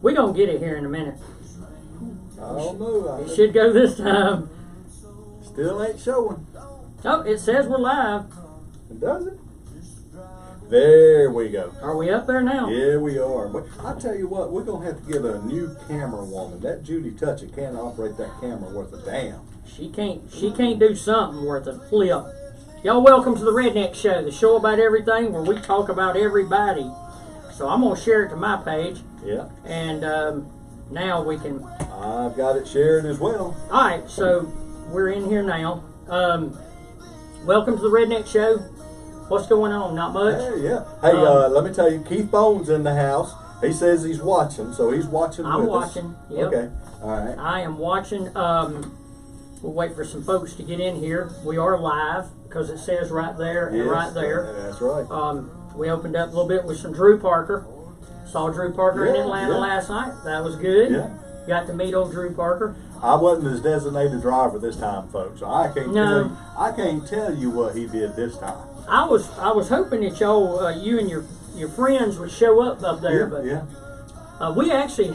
We're going to get it here in a minute. I don't know. It should go this time. Still ain't showing. Oh, it says we're live. Does it? There we go. Are we up there now? Yeah, we are. But I tell you what, we're going to have to get a new camera woman. That Judy Touchett can't operate that camera worth a damn. She can't do something worth a flip. Y'all welcome to the Redneck Show, the show about everything where we talk about everybody. So I'm going to share it to my page. Yeah. And now we can... I've got it shared as well. All right, so we're in here now. Welcome to the Redneck Show. What's going on? Not much? Yeah. Hey, let me tell you, Keith Bone's in the house. He says he's watching, so he's watching with us. I'm watching. Yep. Okay. All right. I am watching. We'll wait for some folks to get in here. We are live because it says right there and right there. That's right. We opened up a little bit with some Drew Parker. Saw Drew Parker in Atlanta last night. That was good. Yeah. Got to meet old Drew Parker. I wasn't his designated driver this time, folks. So I can't tell you what he did this time. I was hoping that y'all, you and your friends would show up there, but we actually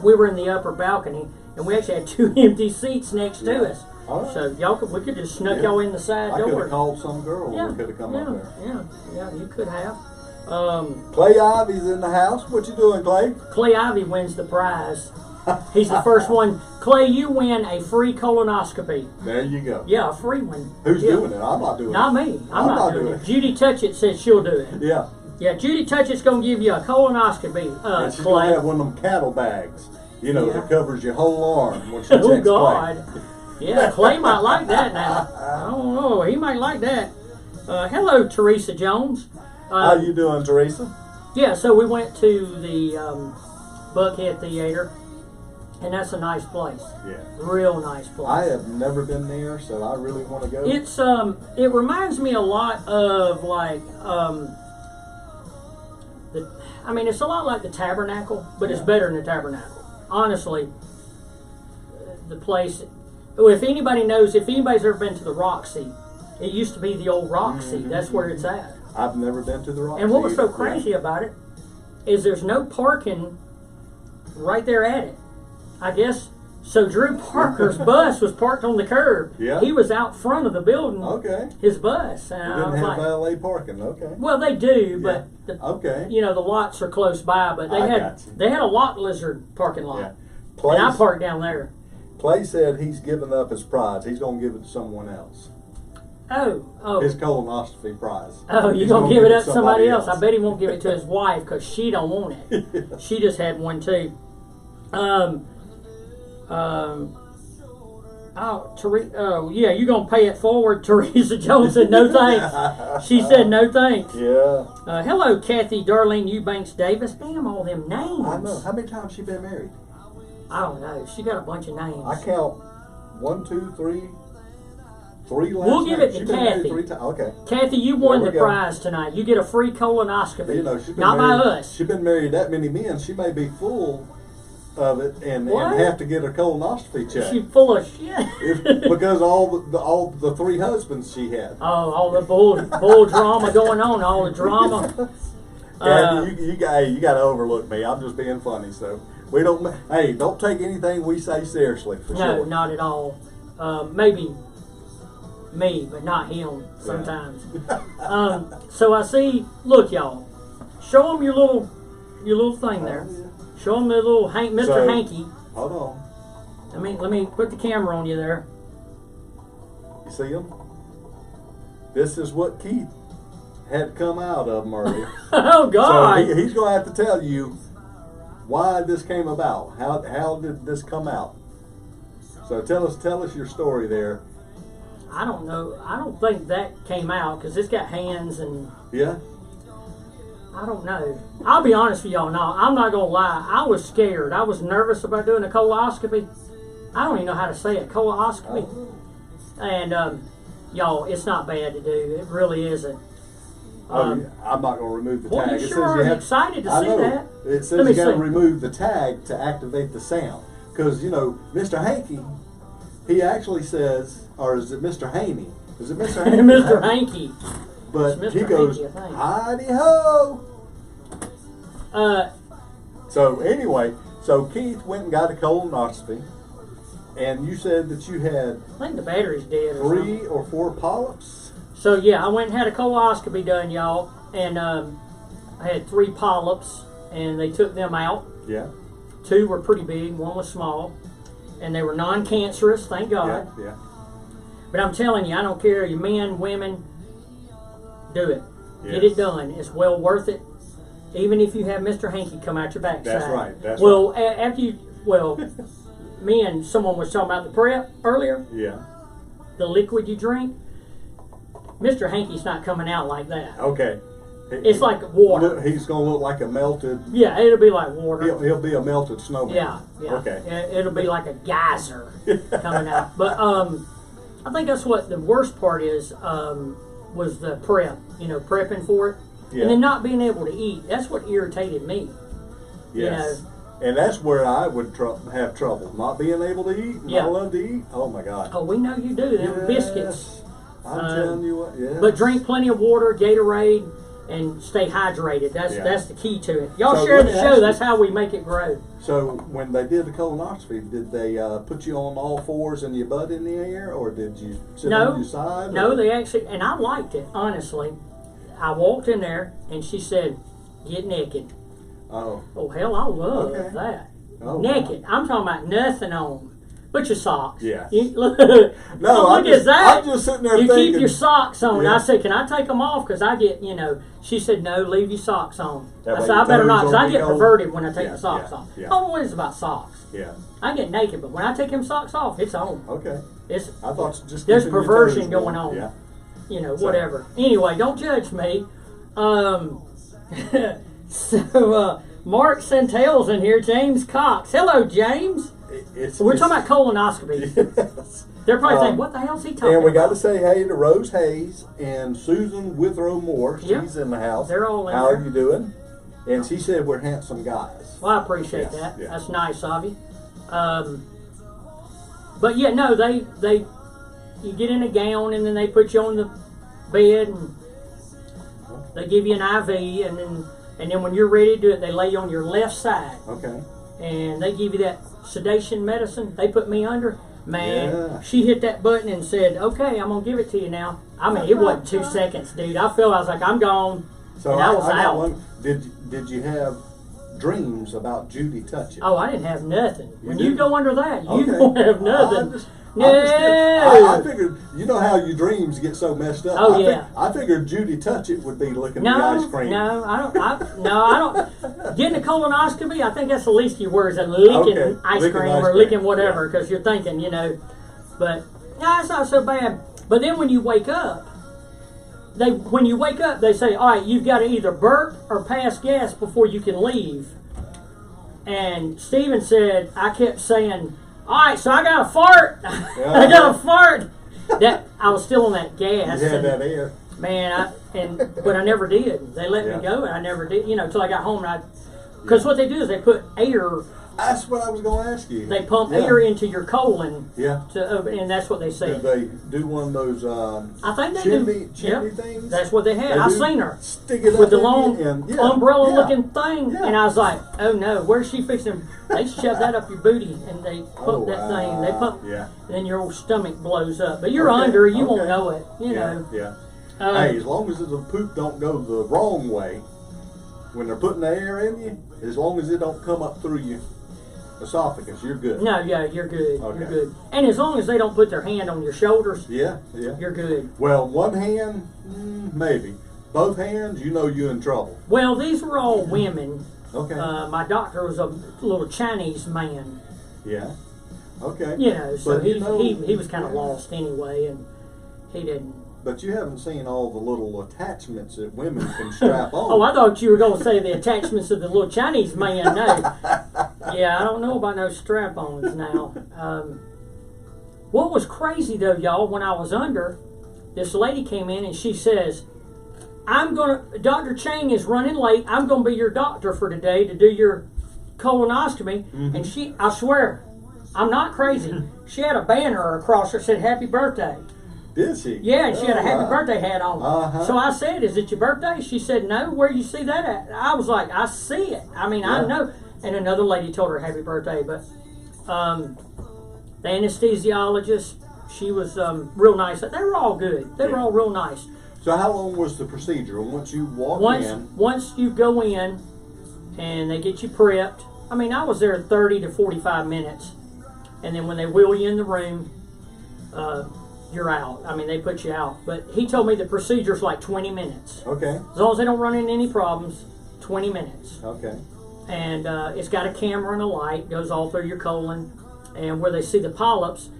we were in the upper balcony, and we actually had 2 empty seats next to us. Right. So we could just snuck y'all in the side door. I could have called some girl who could have come up there. Yeah, you could have. Clay Ivy's in the house. What you doing, Clay? Clay Ivy wins the prize. He's the first one. Clay, you win a free colonoscopy. There you go. Yeah, a free one. Who's doing it? I'm not doing it. Not me. I'm not doing it. Judy Touchett said she'll do it. Yeah. Yeah, Judy Touchett's going to give you a colonoscopy, and she's Clay. going to have one of them cattle bags, that covers your whole arm when she checks Oh, God. Clay. Yeah, Clay might like that now. I don't know. He might like that. Hello, Teresa Jones. How you doing, Teresa? Yeah, so we went to the Buckhead Theater, and that's a nice place. Yeah. Real nice place. I have never been there, so I really want to go. It's it reminds me a lot of like it's a lot like the Tabernacle, but it's better than the Tabernacle. Honestly, the place. If anybody's ever been to the Roxy, it used to be the old Roxy. Mm-hmm. That's where it's at. I've never been to the Roxy. And what was so crazy about it is there's no parking right there at it. I guess so. Drew Parker's bus was parked on the curb. Yeah. He was out front of the building. Okay. His bus. And they didn't have valet parking. Okay. Well, they do, but the lots are close by. But they had a lot lizard parking lot. Yeah. And I parked down there. Clay said he's giving up his prize. He's going to give it to someone else. Oh. His colonoscopy prize. Oh, you're going to give it up to somebody else? I bet he won't give it to his wife because she don't want it. Yeah. She just had one too. You're going to pay it forward. Teresa Jones said no thanks. She said no thanks. Yeah. Hello, Kathy Darlene Eubanks Davis. Damn, all them names. I know. How many times she been married? I don't know. She got a bunch of names. I count 1, 2, 3. 3 last We'll give it to She's Kathy. 3 times. Okay. Kathy, you won the prize tonight. You get a free colonoscopy. Not by us. She's been married that many men. She may be full of it and have to get a colonoscopy check. She's full of shit. Because all the 3 husbands she had. Oh, all the bull drama going on. All the drama. Kathy, you got to overlook me. I'm just being funny. So we don't. Hey, don't take anything we say seriously. For no, sure. Not at all. Maybe me, but not him sometimes. So I see. Look, y'all. Show them your little thing there. Show them the little Mr. Hanky. Hold on. Let me put the camera on you there. You see him? This is what Keith had come out of him earlier. Oh God! So he's going to have to tell you why this came about. How did this come out? So tell us your story there. I don't know. I don't think that came out because it's got hands and. Yeah. I don't know. I'll be honest with y'all now. I'm not going to lie. I was scared. I was nervous about doing a colonoscopy. I don't even know how to say it. Colonoscopy. And, y'all, it's not bad to do. It really isn't. I'm not going to remove the tag. You sure are excited to see that. It says you got to remove the tag to activate the sound. Because, Mr. Hanky, he actually says, or is it Mr. Haney? Is it Mr. Hanky? Mr. Hanky. But he goes, hidey ho. So anyway, so Keith went and got a colonoscopy, and you said that you had I think the battery's dead. 3 or 4 polyps. So yeah, I went and had a colonoscopy done, y'all, and I had 3 polyps, and they took them out. Yeah. 2 were pretty big, 1 was small, and they were non-cancerous, thank God. Yeah. But I'm telling you, I don't care, you men, women, do it. Yes. Get it done. It's well worth it. Even if you have Mr. Hanky come out your backside. That's right. That's well, right. After you, someone was talking about the prep earlier. Yeah. The liquid you drink. Mr. Hanky's not coming out like that. Okay. It's like water. He's going to look like a melted. Yeah, it'll be like water. He'll be a melted snowman. Yeah. Okay. It'll be like a geyser coming out. But I think that's what the worst part is. Was the prep. Prepping for it. Yeah. And then not being able to eat. That's what irritated me. Yes. And that's where I would have trouble. Not being able to eat. Yeah. Not allowed to eat. Oh, my God. Oh, we know you do. Them biscuits. I'm telling you what, yeah. But drink plenty of water, Gatorade, and stay hydrated. That's the key to it. Y'all So share let the me show. ask That's how we make it grow. So when they did the colonoscopy, did they put you on all fours and your butt in the air, or did you sit on your side? No, they actually, and I liked it, honestly. I walked in there, and she said, "Get naked." Oh. Oh, hell, I love that. Oh, naked. wow. I'm talking about nothing on. But your socks. Yeah. Look No, at that. I'm just sitting there you thinking. Keep your socks on. Yeah. I said, can I take them off? Because I get, she said, no, leave your socks on. That I way said, I your better toes not, because won't I be get cold. perverted when I take the socks off. Yeah. Always about socks. Yeah. I get naked, but when I take them socks off, it's on. Okay. I thought just there's keeping your perversion toes going warm. on. Yeah. Whatever. Anyway, don't judge me. So Mark Santel's in here. James Cox. Hello, James. We're talking about colonoscopy. Yes. They're probably thinking, what the hell's he talking about? And we got to say hey to Rose Hayes and Susan Withrow Moore. She's in the house. They're all in How there. are you doing? And she said we're handsome guys. Well, I appreciate that. Yeah. That's nice of you. But yeah, no, you get in a gown and then they put you on the bed and they give you an IV and then when you're ready to do it, they lay you on your left side. Okay. And they give you that sedation medicine. They put me under. Man, Yeah. she hit that button and said, "Okay, I'm gonna give it to you now." I mean, it wasn't 2 seconds, dude. I was like, "I'm gone." So and I was got out. one. Did you have dreams about Judy Touchett? Oh, I didn't have nothing. When you didn't? go under that, you Okay. don't have nothing. I figured, you know how your dreams get so messed up. Oh, yeah. I figured Judy Touchett would be licking the ice cream. No, I don't. Getting a colonoscopy, I think that's the least of your worries. Licking Okay, ice licking cream ice or cream, licking whatever, because you're thinking, But no, it's not so bad. But then when you wake up, they say, all right, you've got to either burp or pass gas before you can leave. And Steven said, I kept saying, all right, so I got to fart. I got to fart. That I was still on that gas. You had that air. Man, but I never did. They let me go, and I never did. Till I got home, because what they do is they put air. That's what I was going to ask you. They pump air into your colon. Yeah. And that's what they say. Did they do one of those I think they chimney things? That's what they had. I seen her Stick it with up the long umbrella-looking thing, Yeah. and I was like, "Oh no, where's she fixing?" They shove that up your booty, and they pump that thing. They pump, and then your old stomach blows up. But you're under, you won't know it. You know. Yeah. Hey, as long as the poop don't go the wrong way when they're putting the air in you, as long as it don't come up through your esophagus, you're good. No, yeah, you're good. Okay. You're good. And as long as they don't put their hand on your shoulders, Yeah. you're good. Well, one hand, maybe. Both hands, you're in trouble. Well, these were all women. Okay. My doctor was a little Chinese man. Yeah. Okay. So But he was kind of lost anyway, and he didn't. But you haven't seen all the little attachments that women can strap on. Oh, I thought you were going to say the attachments of the little Chinese man. No. Yeah, I don't know about no strap-ons now. What was crazy, though, y'all, when I was under, this lady came in and she says, Dr. Chang is running late. I'm going to be your doctor for today to do your colonoscopy. Mm-hmm. And I swear, I'm not crazy. She had a banner across her that said, "Happy birthday." Did she? Yeah, and she had a happy birthday hat on. Uh-huh. So I said, "Is it your birthday?" She said, "No." "Where do you see that at?" I was like, "I see it. I mean, I know." and another lady told her happy birthday. But the anesthesiologist, she was real nice. They were all good. They were all real nice. So how long was the procedure? Once you walk in? Once you go in and they get you prepped, I mean, I was there 30 to 45 minutes. And then when they wheel you in the room, you're out. I mean, they put you out. But he told me the procedure's like 20 minutes. Okay. As long as they don't run into any problems, 20 minutes. Okay. And it's got a camera and a light, goes all through your colon. And where they see the polyps,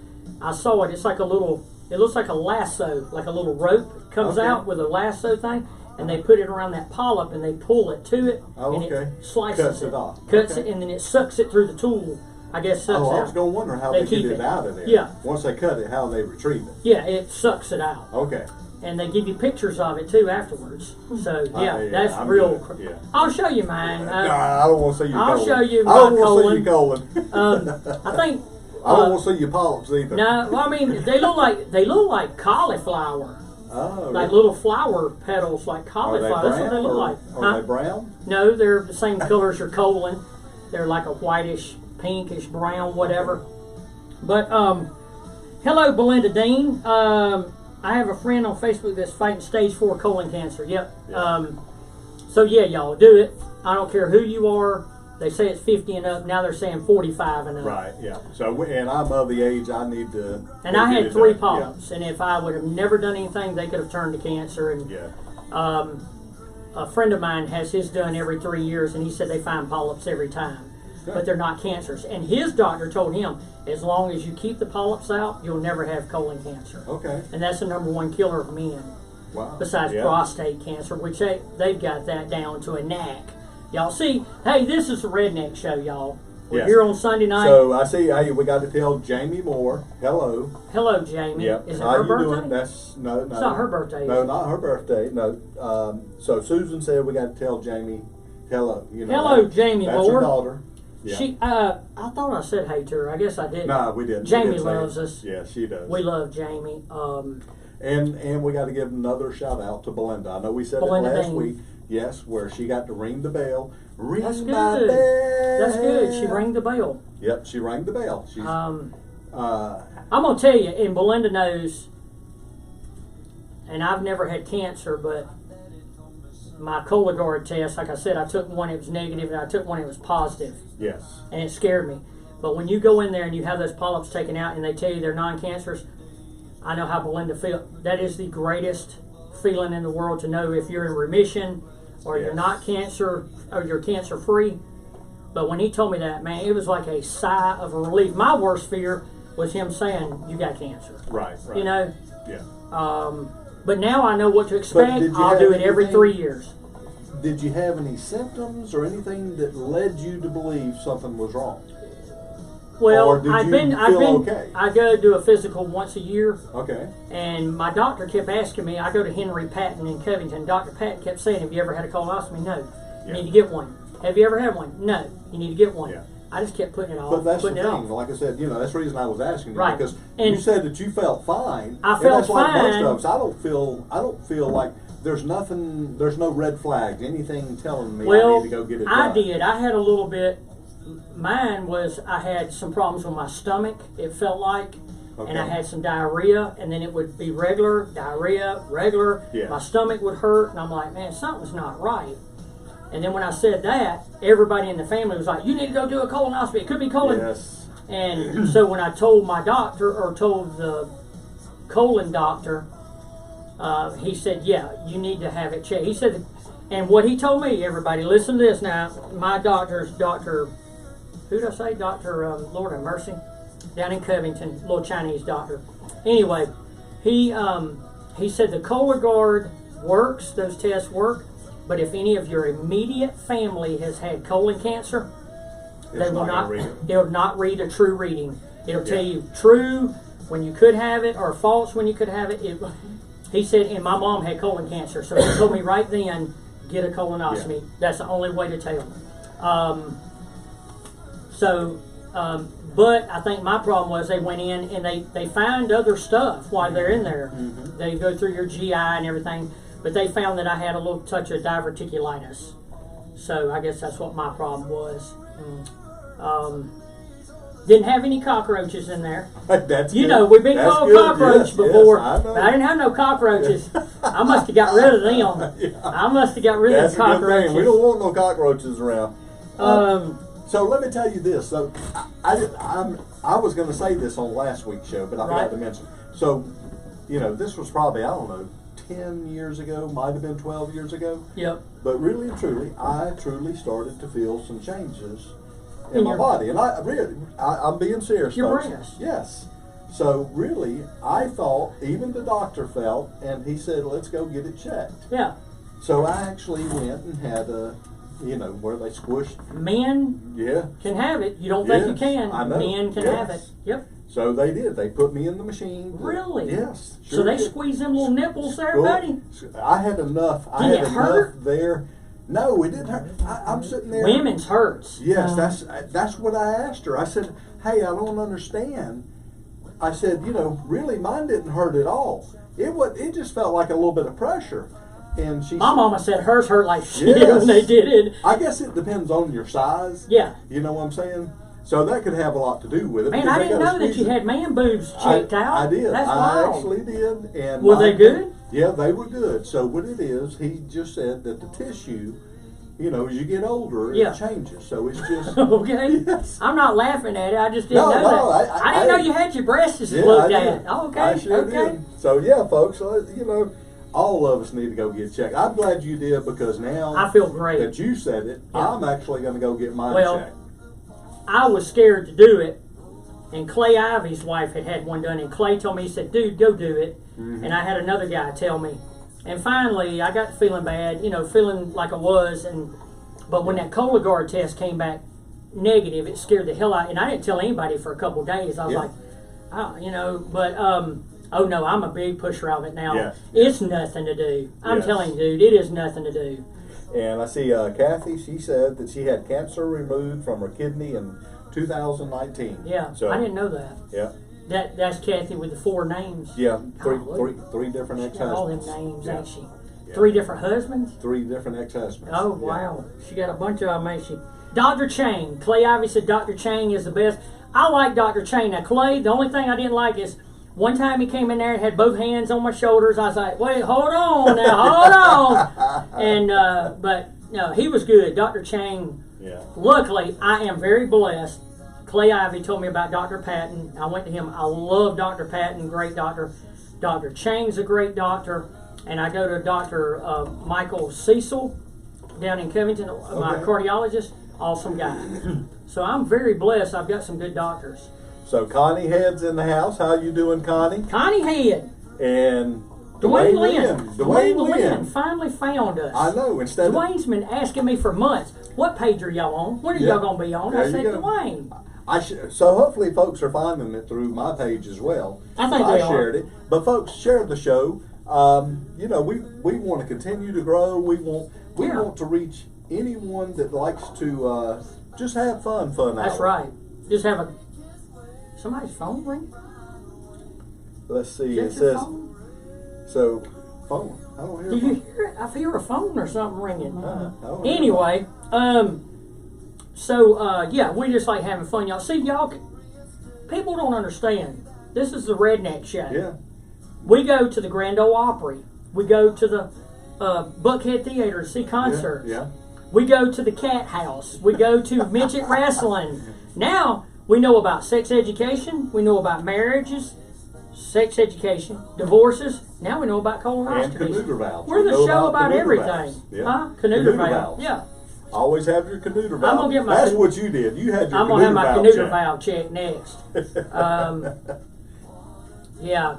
I saw it. It's like a little, it looks like a lasso, like a little rope comes out with a lasso thing. And they put it around that polyp and they pull it to it. Oh, and it slices Cuts it off. Cuts it, and then it sucks it through the tool. I guess sucks it out. I was going to wonder how they get it out of there. Yeah. Once they cut it, how they retrieve it. Yeah, it sucks it out. Okay. And they give you pictures of it too afterwards. So that's I'm real. Yeah. I'll show you mine. No, I don't want to see your colon. I'll show you my I don't want colon. to see your colon. I think. I don't want to see your polyps either. No, well, I mean they look like cauliflower. Oh, like little flower petals, like cauliflower. That's what they look like. Are they brown? No, they're the same color as your colon. They're like a whitish, pinkish, brown, whatever. But hello, Belinda Dean. I have a friend on Facebook that's fighting stage 4 colon cancer. Yep. Yeah. So yeah, y'all do it. I don't care who you are. They say it's 50 and up. Now they're saying 45 and up. Right. Yeah. So and I'm of the age I need to. And I had 3 polyps, and if I would have never done anything, they could have turned to cancer. And a friend of mine has his done every 3 years, and he said they find polyps every time, but they're not cancerous. And his doctor told him, as long as you keep the polyps out, you'll never have colon cancer. Okay. And that's the #1 killer of men. Wow. Besides prostate cancer, which they've got that down to a knack. Y'all see, hey, this is the Redneck Show, y'all. We're here on Sunday night. So I see, hey, we got to tell Jamie Moore, hello. Hello, Jamie. Yep. Is it her birthday? Doing? That's no. It's not her birthday. No, not her birthday. No. So Susan said we got to tell Jamie, hello. You know, hello, Jamie That's Moore. her daughter. Yeah. She, I thought I said hey to her. I guess I didn't. No, we didn't. Jamie loves us. Yeah, she does. We love Jamie. And we got to give another shout out to Belinda. I know we said Belinda it last Dean. week. Yes, where she got to ring the bell. Ring That's my good. bell. That's good. She rang the bell. Yep, she rang the bell. She's, I'm gonna tell you, and Belinda knows. And I've never had cancer, but my Cologuard test, like I said, I took one, it was negative, and I took one, it was positive. yes. And it scared me. But when you go in there and you have those polyps taken out and they tell you they're non-cancerous, I know how Belinda feels. That is the greatest feeling in the world, to know if you're in remission or you're not cancer, or you're cancer-free. But when he told me that, man, it was like a sigh of relief. My worst fear was him saying, you got cancer. Right. You know? Yeah. But now I know what to expect. did you I'll have do it every anything- 3 years. Did you have any symptoms or anything that led you to believe something was wrong? Well, Or did you feel okay? I go do a physical once a year, Okay. and my doctor kept asking me. I go to Henry Patton in Covington. Dr. Patton kept saying, "Have you ever had a colonoscopy?" No. You need to get one. Have you ever had one? No. You need to get one. Yeah. I just kept putting it off. But that's the putting thing. it off. Like I said, you know, that's the reason I was asking you, Right. because And you said that you felt fine. I and felt that's like fine. most of us. I don't feel like there's nothing. There's no red flags. Anything telling me I need to go get it done. I did. I had a little bit. Mine was, I had some problems with my stomach, it felt like. Okay. And I had some diarrhea, and then it would be regular, diarrhea, regular. Yeah. My stomach would hurt, and I'm like, man, something's not right. And then when I said that, everybody in the family was like, you need to go do a colonoscopy. It could be colon. Yes. And so when I told my doctor, or told the colon doctor, he said, yeah, you need to have it checked. He said, and what he told me, everybody, listen to this now. My doctor's Dr. Who did I say? Dr. Lord have mercy, down in Covington, little Chinese doctor. Anyway, he said the Cologuard works, those tests work, but if any of your immediate family has had colon cancer, they will not. It'll not read a true reading. It'll tell you true when you could have it, or false when you could have it. He said, and my mom had colon cancer, so he told me right then, get a colonoscopy. Yeah. That's the only way to tell. But I think my problem was they went in and they find other stuff while they're in there. Mm-hmm. They go through your GI and everything, but they found that I had a little touch of diverticulitis. So I guess that's what my problem was. Didn't have any cockroaches in there. That's you good. know, we've been That's called good. cockroach Yes, before, yes, I know. but I didn't have no cockroaches. I must have got rid of them. Yeah. I must have got rid That's of a good cockroaches. thing. We don't want no cockroaches around. So let me tell you this. So I was going to say this on last week's show, but I forgot to mention. So, you know, this was probably, I don't know, 10 years ago, might have been 12 years ago. Yep. But really and truly, I truly started to feel some changes in my body. And I'm being serious, your folks. breast. Yes. So really, I thought, even the doctor felt, and he said, let's go get it checked. Yeah. So I actually went and had a, you know, where they squished. Men can have it. You don't think you can. I know. Men can have it. Yep. So they did. They put me in the machine. Really? Yes. So they did. squeeze them little nipples there, buddy? I had enough. I Did had it hurt? enough there. No, it didn't hurt. I'm sitting there. Women's hurts. Yes, that's what I asked her. I said, hey, I don't understand. I said, you know, really, mine didn't hurt at all. It just felt like a little bit of pressure. And she My said, mama said hers hurt like shit Yes. when they did it. I guess it depends on your size. Yeah. You know what I'm saying? So that could have a lot to do with it. Man, because I they didn't gotta know that squeeze you it. had man boobs checked out. I did. That's I wild. actually did. And Were they good? Yeah, they were good. So what it is, he just said that the tissue, you know, as you get older, it changes. So it's just okay. Yes. I'm not laughing at it. I just didn't know No, that. I didn't know you had your breasts Yeah, looked I at. did. Oh, okay. I sure okay. did. So yeah, folks, you know, all of us need to go get checked. I'm glad you did, because now I feel great. that you said it, I'm actually going to go get mine checked. I was scared to do it, and Clay Ivy's wife had one done, and Clay told me, he said, dude, go do it. Mm-hmm. And I had another guy tell me. And finally, I got feeling bad, you know, feeling like I was. But when that Cologuard test came back negative, it scared the hell out. And I didn't tell anybody for a couple of days. I was like, oh, you know, but oh no, I'm a big pusher of it now. Yes. It's nothing to do. I'm telling you, dude, it is nothing to do. And I see Kathy, she said that she had cancer removed from her kidney in 2019. Yeah, so, I didn't know that. Yeah. That's Kathy with the 4 names. Yeah, three different She got all them ex-husbands. names, ain't she? Yeah. 3 different husbands? 3 different ex-husbands. Oh, wow. She got a bunch of them, ain't she? Dr. Chang. Clay Ivy said Dr. Chang is the best. I like Dr. Chang. Now, Clay, the only thing I didn't like is one time he came in there and had both hands on my shoulders. I was like, wait, hold on now, hold on. And, but, no, he was good. Dr. Chang, luckily, I am very blessed. Clay Ivy told me about Dr. Patton. I went to him. I love Dr. Patton, great doctor. Dr. Chang's a great doctor. And I go to Dr. Michael Cecil down in Covington, my cardiologist, awesome guy. So I'm very blessed. I've got some good doctors. So Connie Head's in the house. How you doing, Connie? Connie Head. And Dwayne Lynn. Dwayne Lynn finally found us. I know. Dwayne's been asking me for months, what page are y'all on? When are y'all going to be on? I said, Dwayne. So hopefully folks are finding it through my page as well. I think they shared it. But folks, share the show. You know, we want to continue to grow. We want to reach anyone that likes to just have fun That's right. Just have somebody's phone ring. Let's see. Is that your phone? So phone. I don't hear. Do you hear it? I hear a phone or something ringing. Anyway, yeah, we just like having fun, y'all. See, y'all, people don't understand. This is the Redneck Show. Yeah. We go to the Grand Ole Opry. We go to the Buckhead Theater to see concerts. Yeah. We go to the Cat House. We go to midget wrestling. Now we know about sex education. We know about marriages, sex education, divorces. Now we know about colonoscopies. And canoodle valves. We're the show about everything. Yeah. Huh? Canoodle valves. Yeah. Always have your canoodle valve. I'm gonna get my. That's what you did. You had your. I'm gonna have my canoodle valve checked next. Yeah.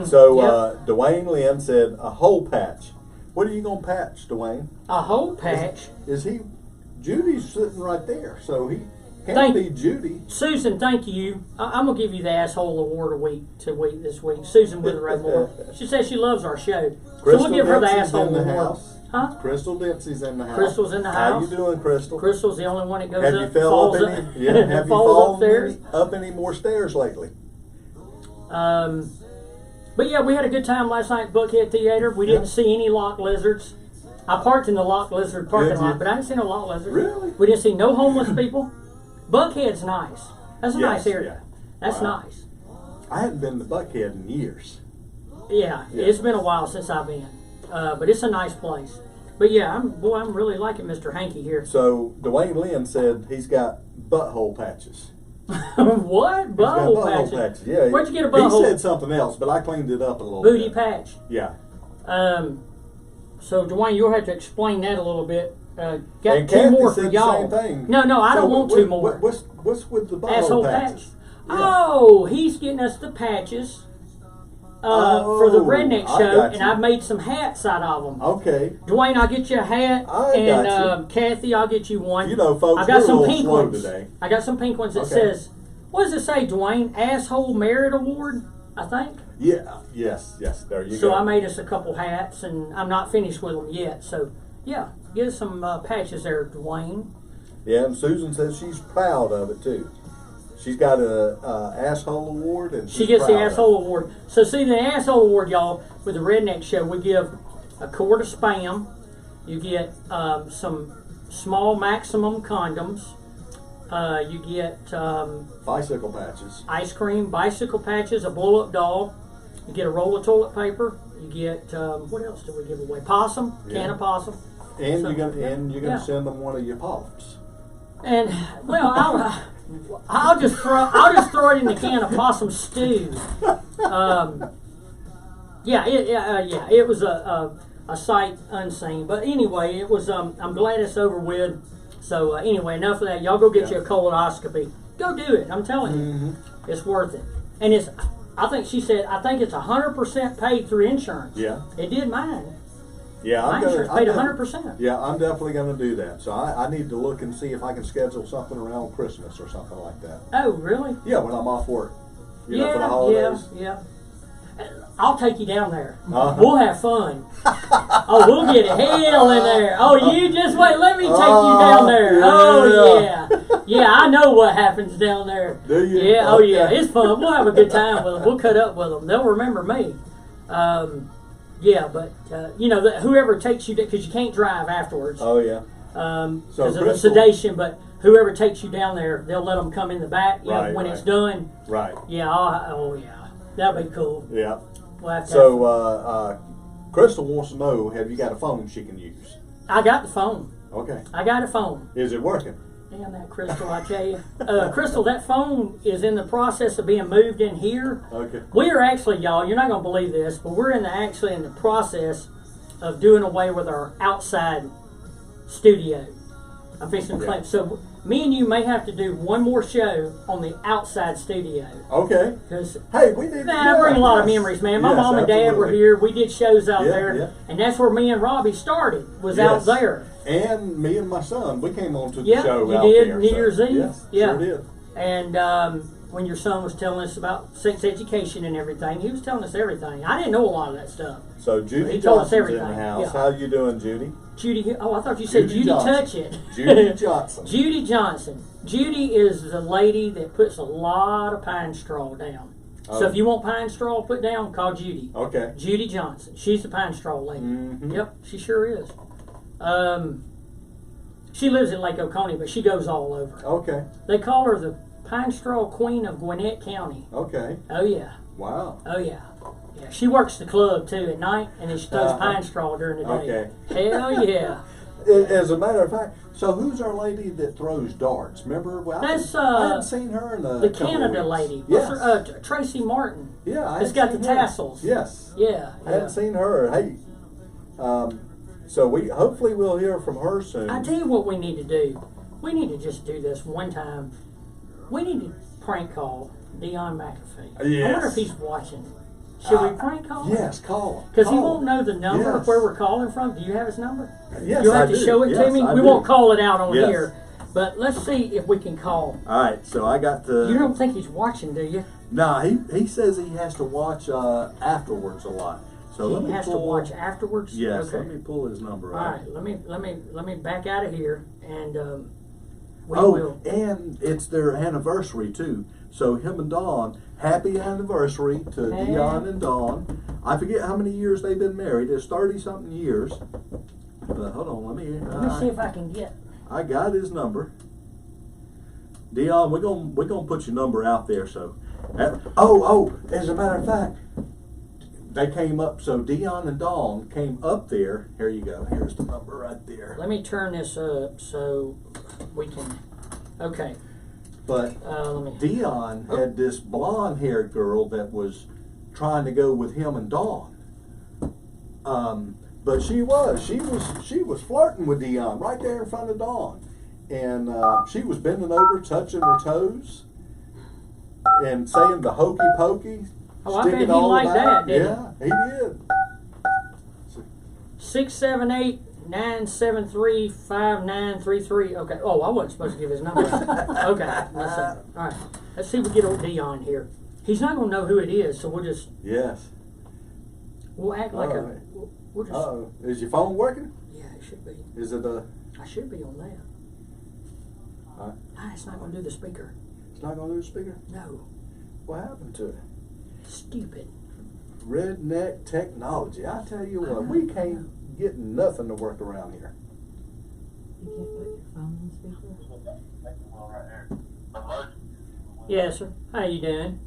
So Dwayne Lynn said a hole patch. What are you gonna patch, Dwayne? A hole patch. Is he? Judy's sitting right there, so he can't be Judy. Susan, thank you. I'm gonna give you the asshole award this week. Susan Withermore. She says she loves our show, so we'll give her the asshole award. Huh? Crystal Dempsey's in the house. Crystal's in the house. How you doing, Crystal? Crystal's the only one that goes have up. You fell up any? Yeah. Have you fallen up any more stairs lately? But yeah, we had a good time last night at Buckhead Theater. We didn't see any lock lizards. I parked in the Loch Lizard parking lot, but I didn't see no Loch Lizard. Really? We didn't see no homeless people. Buckhead's nice. That's a nice area. Yeah. That's nice. I haven't been to Buckhead in years. Yeah, it's been a while since I've been. But it's a nice place. But yeah, I'm really liking Mr. Hanky here. So Dwayne Lynn said he's got butthole patches. What? Butthole patches? Yeah. Where'd you get a butthole? He said something else, but I cleaned it up a little bit. Booty patch. Yeah. So Dwayne, you'll have to explain that a little bit. Got and two more for y'all. No, I don't want two more. What's with the butthole patches? Yeah. Oh, he's getting us the patches. For the Redneck Show, and I've made some hats out of them. Okay. Dwayne, I'll get you a hat, and Kathy, I'll get you one. You know, folks, I've got some pink ones today. I got some pink ones that says, what does it say, Dwayne? Asshole Merit Award, I think. Yeah. Yes. There you go. So I made us a couple hats, and I'm not finished with them yet. So yeah, get us some patches there, Dwayne. Yeah, and Susan says she's proud of it too. She's got a asshole award, and she gets the asshole award. So see, the asshole award, y'all, with the Redneck Show, we give a quart of Spam. You get some small Maximum condoms. You get bicycle patches, ice cream, bicycle patches, a blow-up doll. You get a roll of toilet paper. You get what else do we give away? Possum, can of possum. And so, you're gonna send them one of your pops. And well, I'll just throw it in the can of possum stew. It was a sight unseen. But anyway, it was. I'm glad it's over with. So anyway, enough of that. Y'all go get you a colonoscopy. Go do it. I'm telling you, it's worth it. And it's. I think she said. I think it's 100% paid through insurance. Yeah. It did mine. Yeah, my insurance paid 100%. Yeah, I'm definitely going to do that. So I need to look and see if I can schedule something around Christmas or something like that. Oh, really? Yeah, when I'm off work. For the holidays. Yeah. I'll take you down there. We'll have fun. We'll get hell in there. Oh, you just wait. Let me take you down there. Yeah, I know what happens down there. Do you? Yeah, okay. It's fun. We'll have a good time with them. We'll cut up with them. They'll remember me. Yeah, but whoever takes you, because you can't drive afterwards. Oh yeah. Because of the sedation, but whoever takes you down there, they'll let them come in the back. When it's done. Right. Yeah. That'll be cool. Yeah. We'll have to Crystal wants to know: have you got a phone she can use? I got the phone. Okay. I got a phone. Is it working? Damn that Crystal, I tell you. Crystal, that phone is in the process of being moved in here. Okay. We are actually, y'all, you're not going to believe this, but we're actually in the process of doing away with our outside studio. I'm fixing to claim. So me and you may have to do one more show on the outside studio. Okay. Because we did. I bring a lot of memories, man. My mom and dad were here. We did shows out there, and that's where me and Robbie started. Was out there. And me and my son, we came on to the show you out did, there. New Year's Eve. Yes, sure did. And when your son was telling us about sex education and everything, he was telling us everything. I didn't know a lot of that stuff. So Judy Johnson's in the house. How you doing, Judy? Judy. Oh, I thought you said Judy Touch It. Judy Johnson. Judy Johnson. Judy is the lady that puts a lot of pine straw down. So if you want pine straw put down, call Judy. Okay. Judy Johnson. She's the pine straw lady. Mm-hmm. Yep, she sure is. She lives in Lake Oconee, but she goes all over. Okay. They call her the Pine Straw Queen of Gwinnett County. Okay. Oh, yeah. Wow. Oh, yeah. Yeah. She works the club, too, at night, and then she throws pine straw during the day. Okay. Hell, yeah. As a matter of fact, so who's our lady that throws darts? Remember? Well, I hadn't seen her in the Canada lady. Yes. What's her, Tracy Martin. Yeah. It's got the tassels. Yes. Yeah. I hadn't seen her. Hey. So hopefully we'll hear from her soon. I tell you what we need to do. We need to just do this one time. We need to prank call Dion McAfee. Yes. I wonder if he's watching. Should we prank call him? Yes, call him. Because he won't know the number of where we're calling from. Do you have his number? Yes, You'll have to show it to me. We won't call it out on here. But let's see if we can call. All right, so I got the... You don't think he's watching, do you? No, he says he has to watch afterwards a lot. So he has to watch afterwards? Yes, okay. Let me pull his number out. All right, let me back out of here and we will. And it's their anniversary too. So him and Dawn, happy anniversary to Dion and Dawn. I forget how many years they've been married. It's 30-something years. But hold on, let me see if I can get. I got his number. Dion, we're gonna put your number out there. So, as a matter of fact, they came up. So Dion and Dawn came up there. Here you go. Here's the number right there. Let me turn this up so we can. Okay. But Dion had this blonde-haired girl that was trying to go with him and Dawn. But she was flirting with Dion right there in front of Dawn. And she was bending over, touching her toes, and saying the hokey pokey. Oh, I bet he liked that, didn't he? Yeah, he did. 678-973-5933. Okay. Oh, I wasn't supposed to give his number. Okay. Let's see. All right. Let's see if we get old Dion here. He's not going to know who it is, so we'll just. Yes. We'll act like a. We'll just. Is your phone working? Yeah, it should be. Is it a? I should be on that. It's not going to do the speaker. It's not going to do the speaker? No. What happened to it? Stupid. Redneck technology. I tell you what, we can't get nothing to work around here. You can't put your phone on speaker? Yes, sir. How you doing?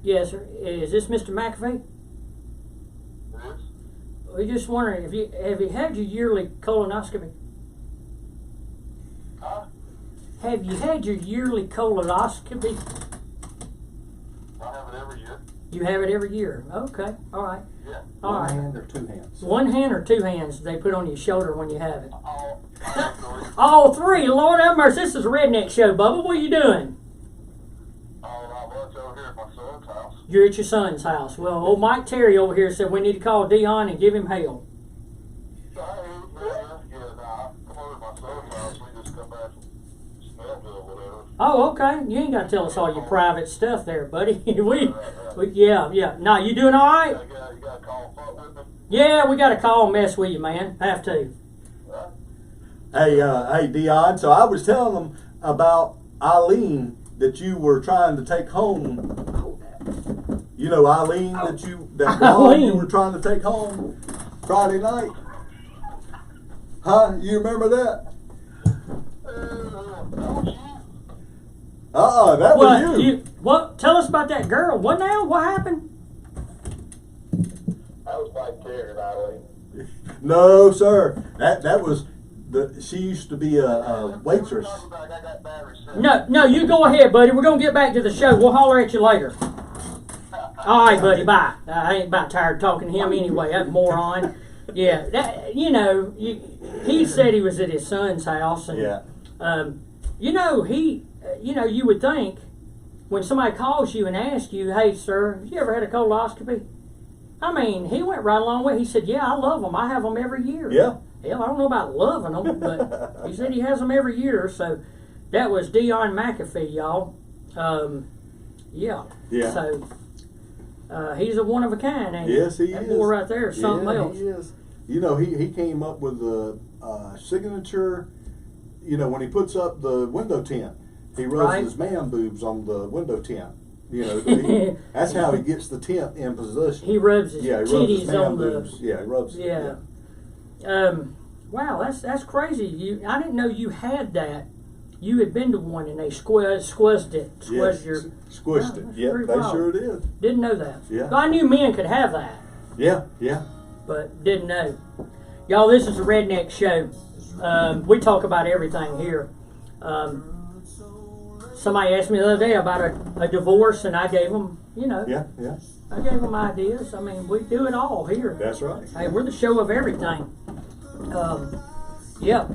Yes, sir. Is this Mr. McAfee? Yes. We're just wondering, have you had your yearly colonoscopy? Have you had your yearly colonoscopy? I have it every year. You have it every year. Okay. All right. Yeah. One hand or two hands? One hand or two hands they put on your shoulder when you have it? All three. All three. Lord have mercy. This is a Redneck Show, Bubba. What are you doing? Not much over here at my son's house. You're at your son's house. Well, old Mike Terry over here said we need to call Dion and give him hell. I called my son's house. We just come back from Snellville or whatever. Oh, okay. You ain't got to tell us all your private stuff there, buddy. Yeah. Now, you doing all right? You got to call fuck with me? Yeah, we got to call and mess with you, man. Have to. Hey, Dion. So I was telling them about Eileen that you were trying to take home. You know Eileen that blonde you were trying to take home Friday night. Huh? You remember that? That was you. What? Tell us about that girl. What now? What happened? I was like Terry, Eileen. No, sir. That was she used to be a waitress. No, you go ahead, buddy. We're gonna get back to the show. We'll holler at you later. All right, buddy. Bye. I ain't about tired of talking to him anyway. That moron. Yeah, he said he was at his son's house, and you would think when somebody calls you and asks you, "Hey, sir, have you ever had a colonoscopy?" I mean, he went right along with it. He said, "Yeah, I love them. I have them every year." Yeah. Hell, I don't know about loving them, but he said he has them every year. So that was Dion McAfee, y'all. Yeah. So he's a one of a kind, ain't he? Yes, he is. That boy right there is something else. He is. You know, he came up with the signature. You know, when he puts up the window tint, he rubs his man boobs on the window tint. You know, that's how he gets the tint in position. He rubs his titties on boobs. Yeah, he rubs. Yeah. Wow, that's crazy. I didn't know you had that. You had been to one and they squished it. Squished it. Yeah, they sure did. Didn't know that. Yeah. I knew men could have that. Yeah. But didn't know. Y'all, this is a Redneck Show. We talk about everything here. Somebody asked me the other day about a divorce, and I gave them, Yeah. I gave them ideas. I mean, we do it all here. That's right. Hey, we're the show of everything.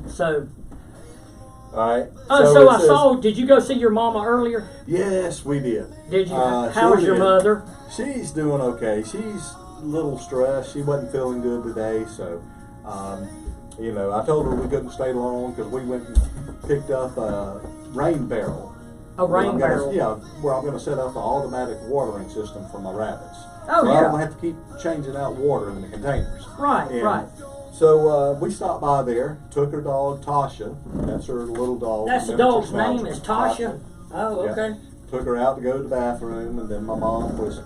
So. All right. So I saw. Did you go see your mama earlier? Yes, we did. Did you? How was your mother? She's doing okay. She's a little stressed. She wasn't feeling good today, so I told her we couldn't stay long because we went and picked up a rain barrel. A rain barrel? Where I'm going to set up an automatic watering system for my rabbits. Oh, so yeah. I don't have to keep changing out water in the containers. Right. So we stopped by there, took her dog, Tasha. That's her little dog. That's the dog's name is Tasha? Oh, okay. Yeah. Took her out to go to the bathroom, and then my mom was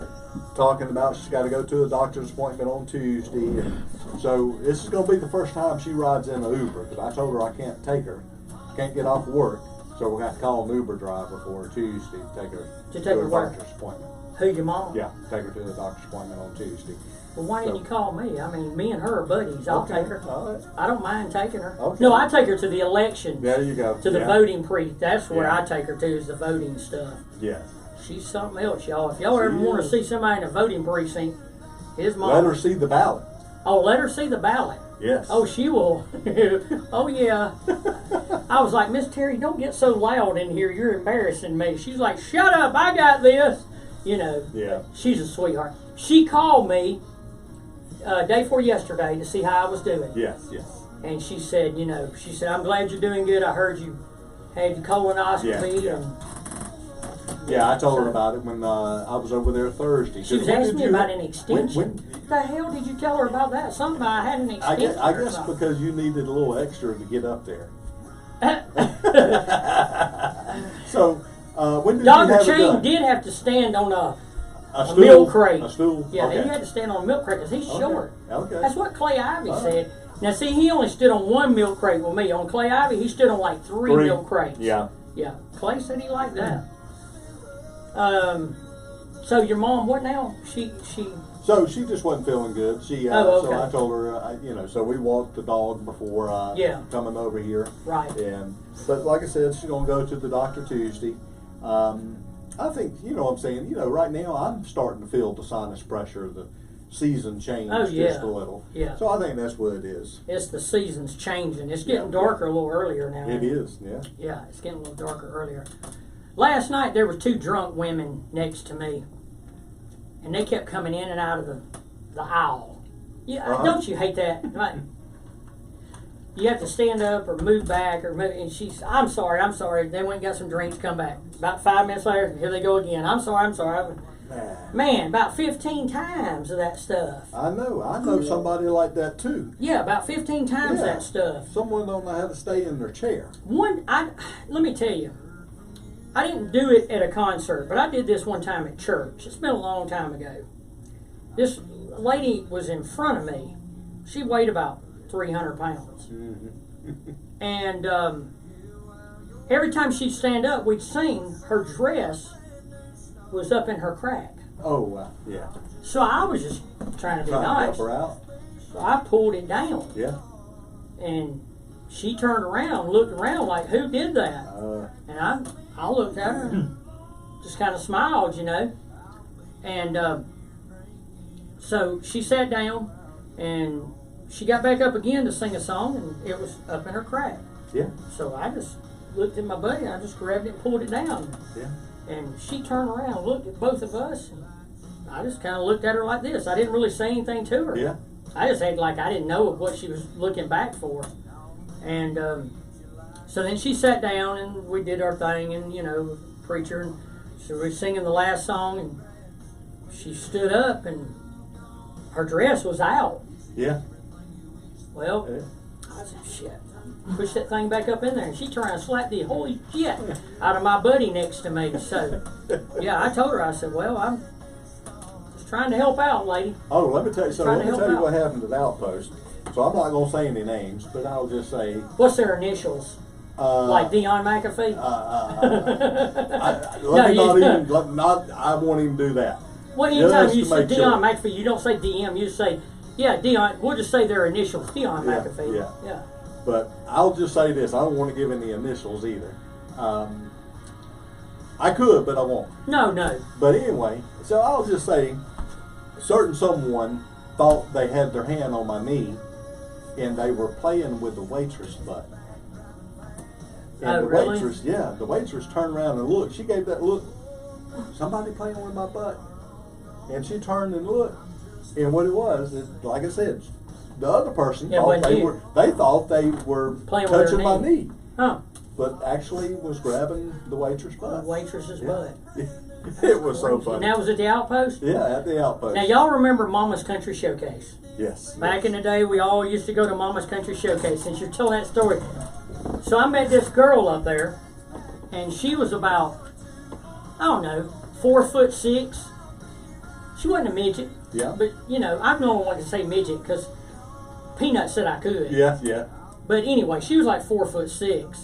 talking about she's got to go to a doctor's appointment on Tuesday. And so this is going to be the first time she rides in an Uber, because I told her I can't take her. Can't get off work. So we'll have to call an Uber driver for her Tuesday to take her to a doctor's appointment. Who, your mom? Yeah, take her to the doctor's appointment on Tuesday. Well, why didn't you call me? I mean, me and her are buddies. I'll take her. All right. I don't mind taking her. Okay. No, I take her to the election. There you go. To the voting precinct. That's where Yeah. I take her to, is the voting stuff. Yes. She's something else, y'all. If y'all ever want to see somebody in a voting precinct, his mom. Let her see the ballot. Oh, let her see the ballot. Yes. Oh, she will. Oh, yeah. I was like, Miss Terry, don't get so loud in here. You're embarrassing me. She's like, shut up. I got this. You know. Yeah. She's a sweetheart. She called me day before yesterday to see how I was doing. Yes, yes. And she said, you know, she said, I'm glad you're doing good. I heard you had your colonoscopy. Yeah. And Yeah, I told her about it when I was over there Thursday. she was asking me about an extension. What the hell did you tell her about that? Something I had an extension. I guess because you needed a little extra to get up there. So, when did Dr. you have Chain it done? did have to stand on a stool, milk crate. A stool? Yeah, Okay. he had to stand on a milk crate because he's short. Okay. That's what Clay Ivy All right. said. Now, see, he only stood on one milk crate with me. On Clay Ivy, he stood on like three milk crates. Yeah. Yeah. Clay said he liked that. So your mom, what now? She. So she just wasn't feeling good. She. Oh, okay. So I told her, so we walked the dog before coming over here. Right. But like I said, she's gonna go to the doctor Tuesday. I think what I'm saying. Right now I'm starting to feel the sinus pressure, the season change just a little. Yeah. So I think that's what it is. It's the seasons changing. It's getting darker a little earlier now. It is. Yeah. Yeah, it's getting a little darker earlier. Last night there were two drunk women next to me, and they kept coming in and out of the aisle. Yeah, don't you hate that? Right. You have to stand up or move back or move. And I'm sorry. They went and got some drinks, come back. About 5 minutes later, here they go again. I'm sorry. Man, about 15 times of that stuff. I know somebody like that too. Yeah, about 15 times that stuff. Someone don't know how to stay in their chair. Let me tell you, I didn't do it at a concert, but I did this one time at church. It's been a long time ago. This lady was in front of me. She weighed about 300 pounds. And every time she'd stand up, we'd sing, her dress was up in her crack. Oh, yeah. So I was just trying to be nice. To help her out. So I pulled it down. Yeah. And she turned around, looked around like, who did that? And I looked at her and just kind of smiled, And so she sat down and she got back up again to sing a song, and it was up in her crack. Yeah. So I just looked at my buddy and I just grabbed it and pulled it down. Yeah. And she turned around, looked at both of us, and I just kind of looked at her like this. I didn't really say anything to her. Yeah. I just acted like I didn't know what she was looking back for. And so then she sat down and we did our thing, and preacher, and so we were singing the last song, and she stood up and her dress was out. Yeah. Well, I said, shit. Push that thing back up in there, and she tried to slap the holy shit out of my buddy next to me. So, yeah, I told her, I said, well, I'm just trying to help out, lady. Oh, let me tell you. So let me tell you out. what happened at Outpost. So I'm not going to say any names, but I'll just say. What's their initials? Like Dion McAfee? I won't even do that. Well, anytime you say Dion McAfee, you don't say DM. You say, yeah, Dion. We'll just say their initials, Dion McAfee. Yeah. But I'll just say this. I don't want to give any initials either. I could, but I won't. No. But anyway, so I'll just say, certain someone thought they had their hand on my knee, and they were playing with the waitress butt. And the waitress turned around and looked. She gave that look. Somebody playing with my butt. And she turned and looked. And what it was, like I said, the other person thought they thought they were playing touching my knee. Huh. But actually was grabbing the waitress' butt. The waitress's butt. It was so funny. And that was at the Outpost? Yeah, at the Outpost. Now, y'all remember Mama's Country Showcase? Yes. Back in the day, we all used to go to Mama's Country Showcase. Since you're telling that story. So I met this girl up there, and she was about, 4'6". She wasn't a midget. Yeah. But, you know, I'm the only one to say midget because Peanut said I could. Yeah, yeah. But anyway, she was like 4'6".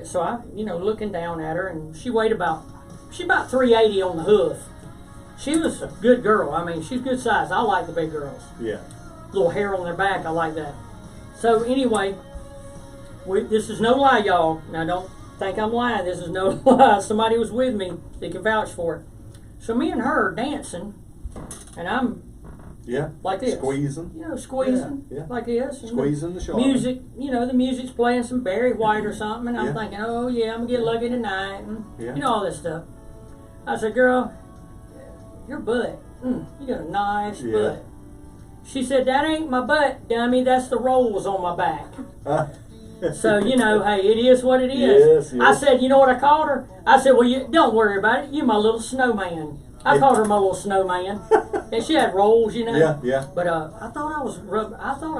So I, you know, looking down at her, and she weighed about 380 on the hoof. She was a good girl. I mean, she's good size. I like the big girls. Yeah. Little hair on their back, I like that. So anyway, this is no lie, y'all. Now don't think I'm lying. This is no lie. Somebody was with me. They can vouch for it. So me and her are dancing, and I'm like this. Squeezing. You know, squeezing like this. Squeezing the shoulder. Music, you know, the music's playing some Barry White or something, and I'm thinking, oh yeah, I'm gonna get lucky tonight, and you know, all this stuff. I said, girl, your butt, you got a nice butt. She said, that ain't my butt, dummy, that's the rolls on my back. So, you know, hey, it is what it is. Yes. I said, you know what I called her? I said, well, you don't worry about it. You my little snowman. I called her my little snowman. And she had rolls, you know. Yeah. But I thought I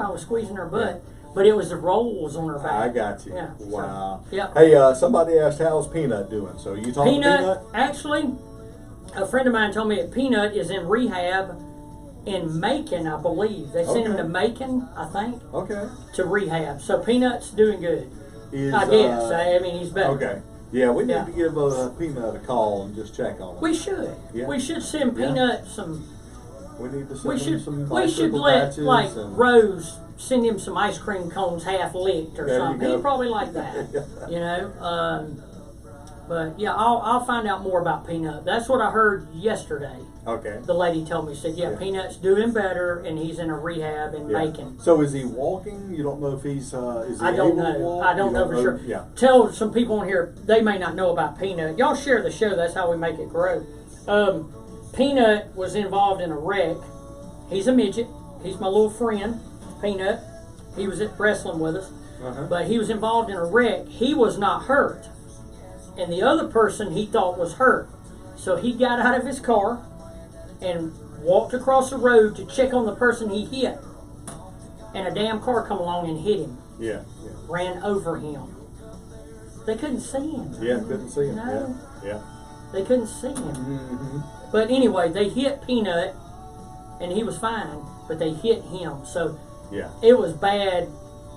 was squeezing her butt, but it was the rolls on her back. I got you. Yeah. Wow. So, Hey, somebody asked how's Peanut doing. So you talking Peanut? Actually, a friend of mine told me that Peanut is in rehab in Macon, I believe. They sent him to Macon, I think. Okay. To rehab. So Peanut's doing good. I guess. I mean, he's better. Okay. Yeah, we need to give Peanut a call and just check on him. We should. Yeah. We should send Peanut some. We need to send him some. We should let Rose send him some ice cream cones half licked or something. He'd probably like that. You know. But yeah, I'll find out more about Peanut. That's what I heard yesterday. Okay. The lady told me, said, Peanut's doing better, and he's in a rehab in Macon. So is he walking? You don't know if he's is he I don't able know. to walk? I don't know for sure. Yeah. Tell some people on here, they may not know about Peanut. Y'all share the show. That's how we make it grow. Peanut was involved in a wreck. He's a midget. He's my little friend, Peanut. He was at wrestling with us. But he was involved in a wreck. He was not hurt. And the other person he thought was hurt. So he got out of his car and walked across the road to check on the person he hit. And a damn car come along and hit him. Yeah. Ran over him. They couldn't see him. Yeah, couldn't see him. No. Yeah. They couldn't see him. But anyway, they hit Peanut, and he was fine, but they hit him. So it was bad,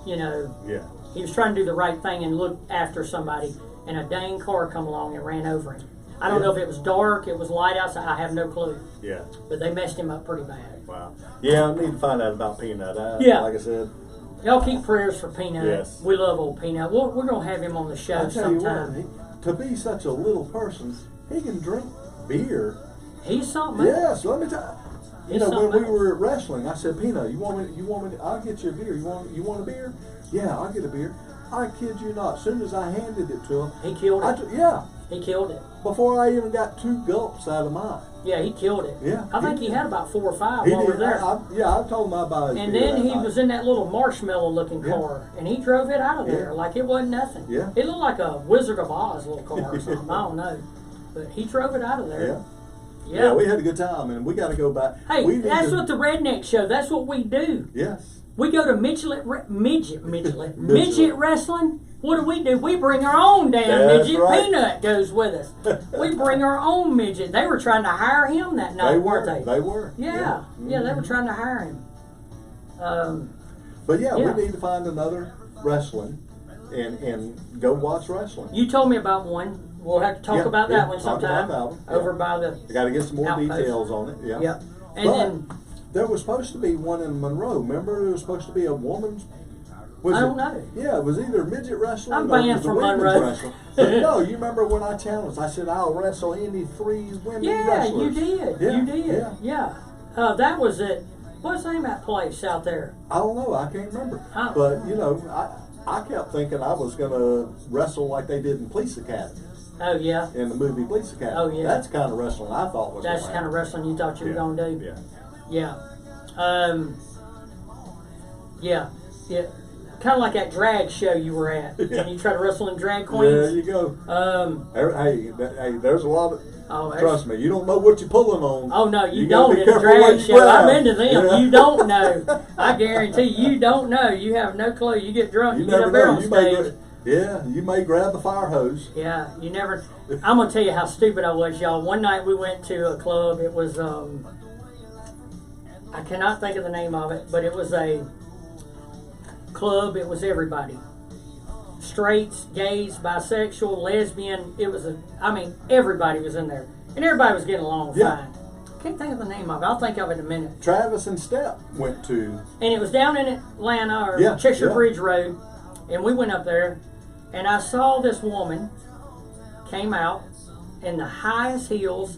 you know. Yeah. He was trying to do the right thing and look after somebody, and a dang car come along and ran over him. I don't know if it was dark, it was light outside, I have no clue. Yeah. But they messed him up pretty bad. Wow. Yeah, I need to find out about Peanut. Like I said. Y'all keep prayers for Peanut. Yes. We love old Peanut. We're going to have him on the show sometime. You what, to be such a little person, he can drink beer. He's something. Yes, let me tell you. You know, when we were at wrestling, I said, Peanut, you want me, I'll get you a beer. You want a beer? Yeah, I'll get a beer. I kid you not. As soon as I handed it to him, he killed it. He killed it. Before I even got 2 gulps out of mine. Yeah, he killed it. Yeah. I think he had about 4 or 5 while we were there. I told him I buy his and beer then he night. was in that little marshmallow looking car, and he drove it out of there like it wasn't nothing. Yeah. It looked like a Wizard of Oz little car or something. I don't know. But he drove it out of there. Yeah, we had a good time, and we got to go back. Hey, that's what the Redneck Show, that's what we do. Yes. We go to midget wrestling. What do? We bring our own damn midget. Right. Peanut goes with us. We bring our own midget. They were trying to hire him that night, weren't they? They were. Yeah, they were trying to hire him. But we need to find another wrestling and go watch wrestling. You told me about one. We'll have to talk about that one sometime. Over by the. I got to get some more details on it. Yeah. Yeah. And then there was supposed to be one in Monroe. Remember, there was supposed to be a woman's. I don't know. Yeah, it was either midget wrestling I'm or banned from Monroe. But no, you remember when I challenged? I said I'll wrestle any 3 women wrestlers. You did. Yeah, you did. Yeah. That was it. What's the name of that place out there? I don't know. I can't remember. But you know, I kept thinking I was going to wrestle like they did in Police Academy. Oh yeah. In the movie Police Academy. Oh yeah. That's the kind of wrestling I thought was. That's the kind of wrestling you thought you were going to do. Yeah. Yeah. Yeah. Kind of like that drag show you were at when you try to wrestle in drag queens. There you go. Hey, there's a lot of. Trust me, you don't know what you're pulling on. Oh no, you don't in a drag show. I'm into them. Yeah. You don't know. I guarantee you don't know. You have no clue. You get drunk. You get up there on stage. You may grab the fire hose. Yeah, you never. I'm gonna tell you how stupid I was, y'all. One night we went to a club. It was I cannot think of the name of it, but it was a club. It was everybody. Straights, gays, bisexual, lesbian. It was everybody was in there. And everybody was getting along fine. Can't think of the name of it. I'll think of it in a minute. Travis and Step went to... And it was down in Atlanta, or Cheshire Bridge Road. And we went up there, and I saw this woman came out in the highest heels.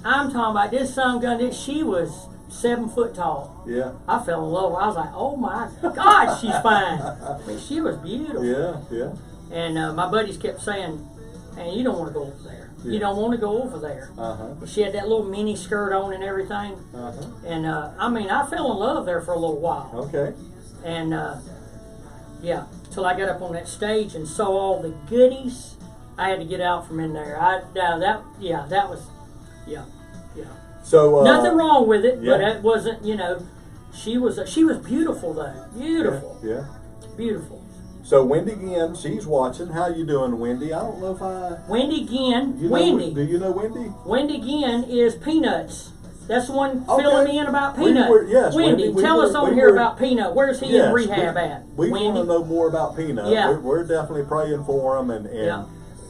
I'm talking about this some gun. She was 7 foot tall. Yeah. I fell in love. I was like, oh my God, she's fine. I mean, she was beautiful. Yeah. And my buddies kept saying, "Man, you don't want to go over there. You don't want to go over there." She had that little mini skirt on and everything. And I fell in love there for a little while. Okay. And till I got up on that stage and saw all the goodies, I had to get out from in there. That was. So nothing wrong with it, but it wasn't. She was beautiful though. Beautiful. Yeah. Beautiful. So Wendy Ginn, she's watching. How you doing, Wendy? I don't know if I... Wendy Ginn. Wendy. Do you know Wendy? Wendy Ginn is Peanuts. That's the one filling me in about Peanut. Wendy, tell us on here about Peanut. Where's he in rehab at? We want to know more about Peanut. Yeah. We're definitely praying for him, and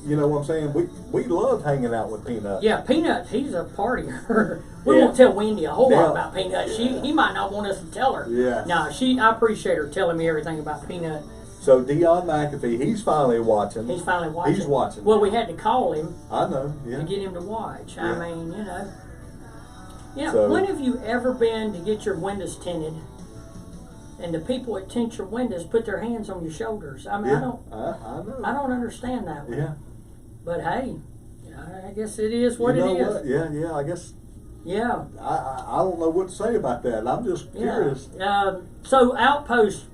you know what I'm saying? We love hanging out with Peanut. Yeah, Peanut, he's a partier. We won't tell Wendy a whole lot about Peanut. He might not want us to tell her. Yeah. No, I appreciate her telling me everything about Peanut. So Dion McAfee, he's finally watching. He's finally watching. He's watching. Well, we had to call him. I know. Yeah. To get him to watch. Yeah. I mean, when have you ever been to get your windows tinted, and the people that tint your windows put their hands on your shoulders? I mean, I know. I don't understand that one. Yeah. But hey, I guess it is what it is. What? Yeah. I guess. Yeah. I don't know what to say about that. I'm just curious. So Outpost.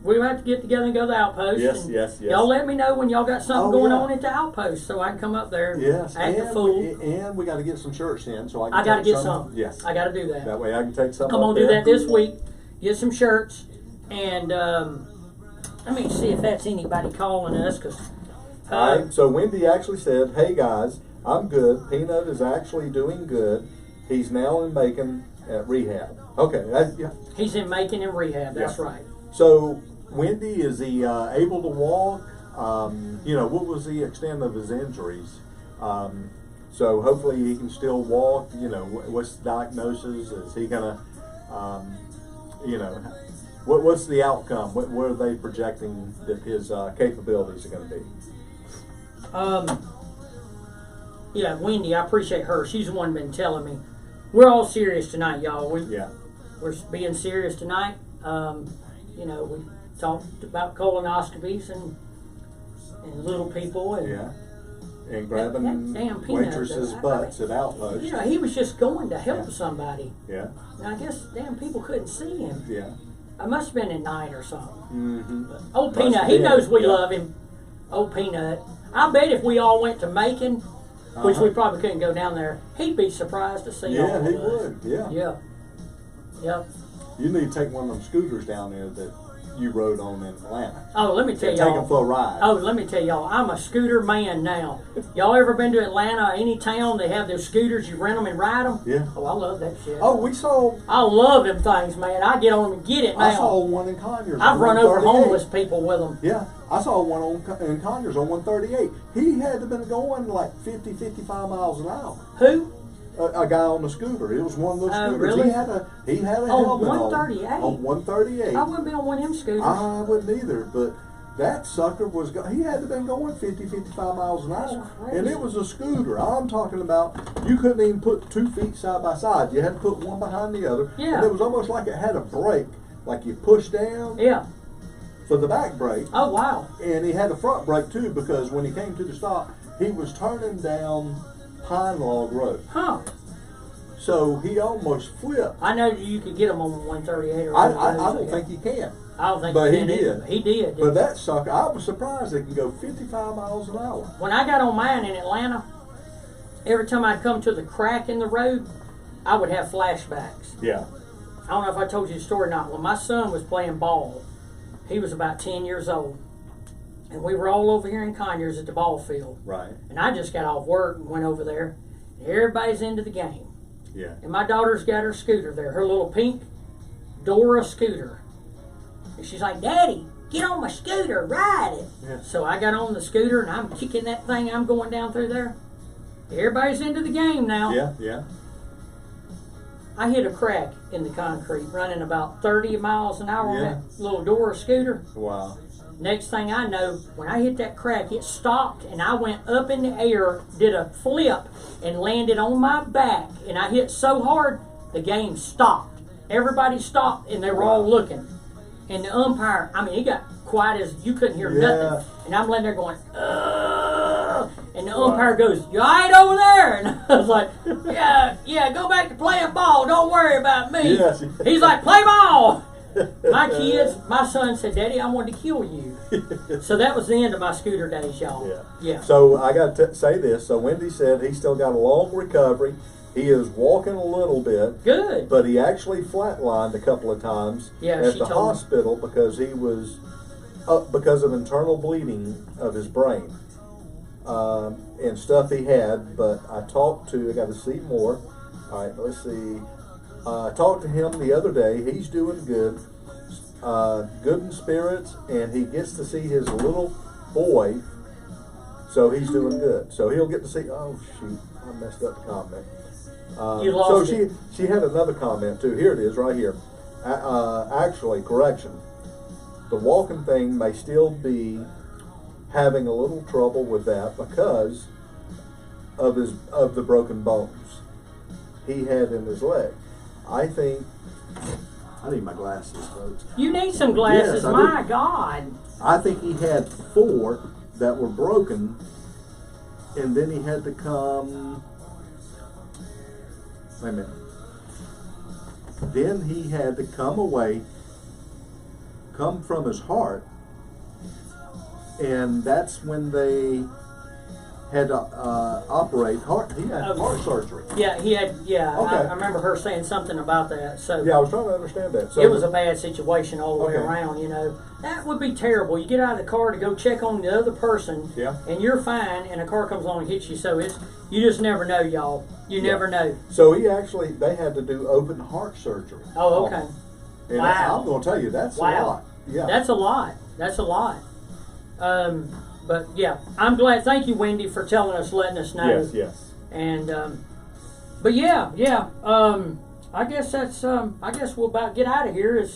We have to get together and go to the Outpost. Yes. Y'all let me know when y'all got something going on at the Outpost, so I can come up there and act a fool. And we got to get some shirts in, so I got to get some. some. Yes. I got to do that. That way I can take some. I'm going to do that this week. Get some shirts. And let me see if that's anybody calling us. All right, so Wendy actually said, "Hey guys, I'm good. Peanut is actually doing good. He's now in Macon at rehab." Okay. He's in Macon and rehab. That's right. So, Wendy, is he able to walk? What was the extent of his injuries? So hopefully he can still walk. What's the diagnosis? Is he gonna, what's the outcome? What are they projecting that his capabilities are going to be? Wendy, I appreciate her. She's the one been telling me. We're all serious tonight, y'all. We're being serious tonight. We talked about colonoscopies and little people and grabbing damn waitresses' butts at Outpost. He was just going to help somebody. Yeah. And I guess damn people couldn't see him. Yeah. I must have been at night or something. Mm-hmm. But old Peanut, he knows we love him. Old Peanut. I bet if we all went to Macon, which we probably couldn't go down there, he'd be surprised to see all of us. Yeah, he would. Yeah. Yep. You need to take one of them scooters down there that you rode on in Atlanta. Oh, let me tell y'all. Take them for a ride. Oh, let me tell y'all. I'm a scooter man now. Y'all ever been to Atlanta, any town, they have those scooters, you rent them and ride them? Yeah. Oh, I love that shit. Oh, we saw... I love them things, man. I get on them and get it now. I saw one in Conyers. I've run over homeless people with them. Yeah. I saw one in Conyers on 138. He had to have been going like 50, 55 miles an hour. Who? A guy on the scooter. It was one of those scooters. Really? He had a helmet on. 138? On 138. I wouldn't be on one of them scooters. I wouldn't either, but that sucker was, he had to have been going 50, 55 miles an hour. And it was a scooter. I'm talking about, you couldn't even put 2 feet side by side. You had to put one behind the other. Yeah. And it was almost like it had a brake, like you push down. Yeah. For the back brake. Oh, wow. And he had a front brake too, because when he came to the stop, he was turning down Pine Log Road. Huh. So he almost flipped. I know you could get him on 138 or I don't think he can. I don't think but he did. Either. He did. But that sucker, I was surprised it can go 55 miles an hour. When I got on mine in Atlanta, every time I'd come to the crack in the road, I would have flashbacks. Yeah. I don't know if I told you the story or not. When my son was playing ball, he was about 10 years old. And we were all over here in Conyers at the ball field. Right. And I just got off work and went over there. And everybody's into the game. Yeah. And my daughter's got her scooter there, her little pink Dora scooter. And she's like, Daddy, get on my scooter, ride it. Yeah. So I got on the scooter and I'm kicking that thing. I'm going down through there. Everybody's into the game now. Yeah, yeah. I hit a crack in the concrete running about 30 miles an hour on Yeah. that little Dora scooter. Wow. Next thing I know, when I hit that crack, it stopped and I went up in the air, did a flip, and landed on my back. And I hit so hard, the game stopped. Everybody stopped and they were all looking. And the umpire, I mean, he got quiet as you couldn't hear nothing. And I'm laying there going, ugh. And the umpire goes, you all right over there? And I was like, yeah, go back to playing ball. Don't worry about me. Yes. He's like, play ball. My son said, Daddy, I wanted to kill you. So that was the end of my scooter days, y'all. Yeah. So I got to say this. So Wendy said he's still got a long recovery. He is walking a little bit. Good. But he actually flatlined a couple of times at the hospital because he was because of internal bleeding of his brain and stuff he had. But I got to see more. All right, let's see. I talked to him the other day. He's doing good, good in spirits, and he gets to see his little boy. So he's doing good. So he'll get to see. Oh shoot, I messed up the comment. You lost so she had another comment too. Here it is, right here. Actually, correction. The walking thing may still be having a little trouble with that because of the broken bones he had in his leg. I think I need my glasses, folks. You need some glasses. Yes, My God. I think he had 4 that were broken, and then he had to come. Wait a minute. Then he had to come from his heart, and that's when they had to operate heart. He had heart surgery. Yeah, he had. Yeah, Okay. I remember her saying something about that. So Yeah, I was trying to understand that. So it was a bad situation all the way Okay. around. You know, that would be terrible. You get out of the car to go check on the other person, Yeah. and you're fine, and a car comes along and hits you. So you just never know, y'all. You never know. So they had to do open heart surgery. Oh, okay. And Wow. I'm going to tell you, that's a Wow. lot. Yeah. That's a lot. That's a lot. But yeah, I'm glad. Thank you, Wendy, for telling us, letting us know. Yes. And but yeah. I guess that's. I guess we'll about get out of here.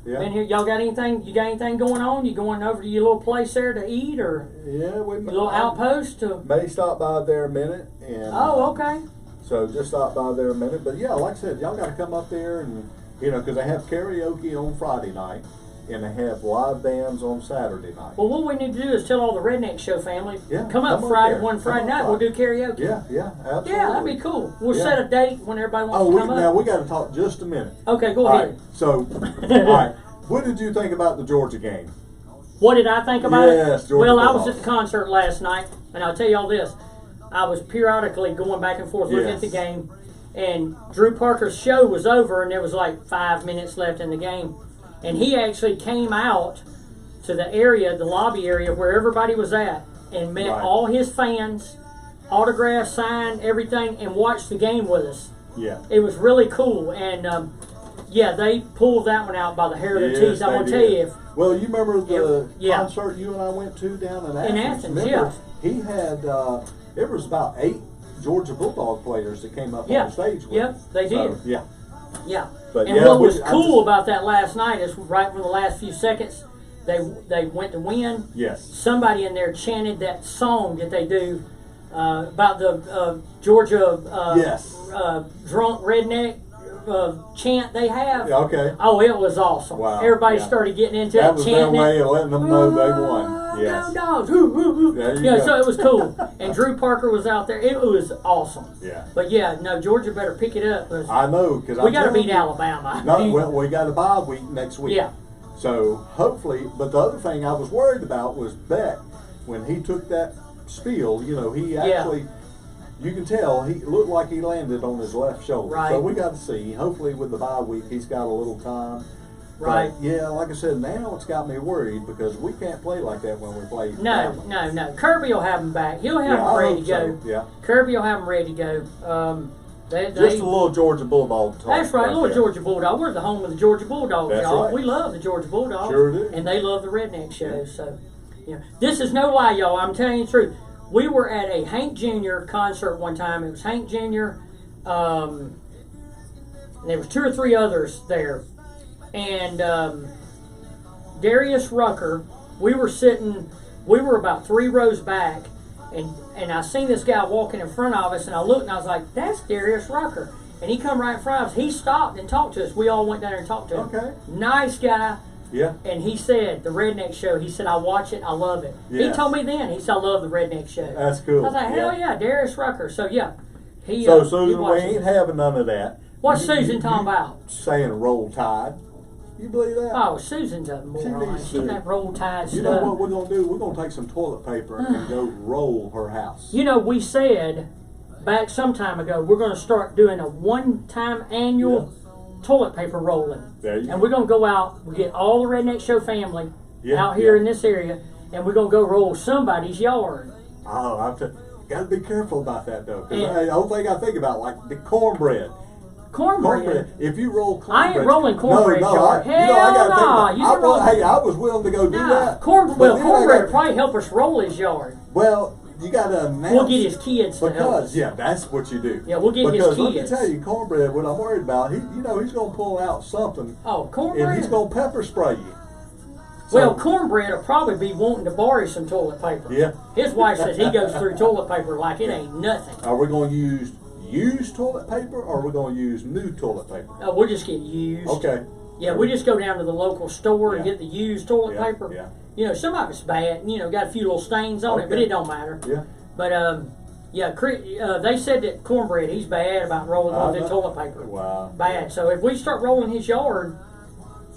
Been here. Y'all got anything? You got anything going on? You going over to your little place there to eat, or Yeah, we your little outpost? may stop by there a minute. And Oh, okay. So just stop by there a minute. But yeah, like I said, y'all got to come up there and, because they have karaoke on Friday night and they have live bands on Saturday night. Well, what we need to do is tell all the Redneck Show family, Yeah, come up come up Friday, there. one Friday Come night, up we'll do Friday. karaoke. Yeah, absolutely. Yeah, that'd be cool. We'll Yeah. set a date when everybody wants Oh, to come now up. we got to talk just a minute. Okay, go All ahead. right. So, all right. What did you think about the Georgia game? What did I think about Yes, it? Georgia Well, I was Bulldogs. at the concert last night, and I'll tell you all this. I was periodically going back and forth looking Yes. at the game, and Drew Parker's show was over, and there was like 5 minutes left in the game. And he actually came out to the area, the lobby area where everybody was at, and met Right. all his fans, autographed, signed, everything, and watched the game with us. Yeah. It was really cool, and they pulled that one out by the hair of their teeth. I'm going to tell you, Well, you remember the Yeah. concert you and I went to down in Athens? In Athens, Remember, yeah. He had, there was about 8 Georgia Bulldog players that came up Yeah. on stage with Yep, him. they So, did. yeah. Yeah. But And yeah, what was I cool just- about that last night is right from the last few seconds, they went to win. Yes. Somebody in there chanted that song that they do about the Georgia Yes. drunk redneck chant they have. Yeah, okay. Oh, it was awesome. Wow, Everybody yeah. started getting into That it, was their chanting way it. of letting them know they won. Yes. Go dogs! Woo, woo, woo. There you Yeah, go. so it was cool. And Drew Parker was out there. It was awesome. Yeah. But yeah, no, Georgia better pick it up. 'Cause I know, because we got to beat Alabama. No, well, we got a bye week next week. Yeah. So hopefully, but the other thing I was worried about was Beck when he took that spiel. He actually, you can tell he looked like he landed on his left shoulder. Right. So we got to see. Hopefully, with the bye week, he's got a little time. Right. But yeah, like I said, now it's got me worried because we can't play like that when we play. No. Kirby will have him back. He'll have Yeah, him I ready hope to go. so. Yeah. Kirby will have him ready to go. Just a little Georgia Bulldog talk. That's right, little Georgia Bulldog. We're the home of the Georgia Bulldogs, that's y'all. Right. We love the Georgia Bulldogs. Sure do. And they love the Redneck Show. So, this is no lie, y'all. I'm telling you the truth. We were at a Hank Jr. concert one time. It was Hank Jr., and there was 2 or 3 others there. And Darius Rucker, we were about 3 rows back, and I seen this guy walking in front of us, and I looked and I was like, that's Darius Rucker. And he come right in front of us. He stopped and talked to us. We all went down there and talked to him. Okay. Nice guy. Yeah. And he said, the Redneck Show, he said, I watch it, I love it. Yeah. He told me then, he said, I love the Redneck Show. That's cool. I was like, hell yeah, Darius Rucker. So yeah. So Susan, we ain't having none of that. What's Susan talking about? Saying Roll Tide. You believe that? Oh, Susan's a moron. She's that Roll Tide stuff. You know what we're going to do? We're going to take some toilet paper and go roll her house. You know, we said back some time ago, we're going to start doing a one-time annual toilet paper rolling. There you go. And we're going to go out, we get all the Redneck Show family out here in this area, and we're going to go roll somebody's yard. Oh, got to be careful about that, though. Because the whole thing I think about, like the cornbread. Cornbread? If you roll cornbread. I ain't rolling cornbread yard. Hell no. Hey, I was willing to go do that. Cornbread would probably help us roll his yard. Well, you got to announce. We'll get his kids to help us. Yeah, that's what you do. Yeah, we'll get his kids. Because let me tell you, cornbread, what I'm worried about, he's going to pull out something. Oh, cornbread? And he's going to pepper spray you. Well, Cornbread will probably be wanting to borrow some toilet paper. Yeah. His wife says he goes through toilet paper like it ain't nothing. Are we going to use used toilet paper, or are we going to use new toilet paper? We'll just get used. Okay. Yeah, we just go down to the local store and get the used toilet paper. Yeah. You know, some of it's bad, got a few little stains on it, but it don't matter. Yeah. But, they said that Cornbread, he's bad about rolling with the toilet paper. Wow. Bad. So if we start rolling his yard,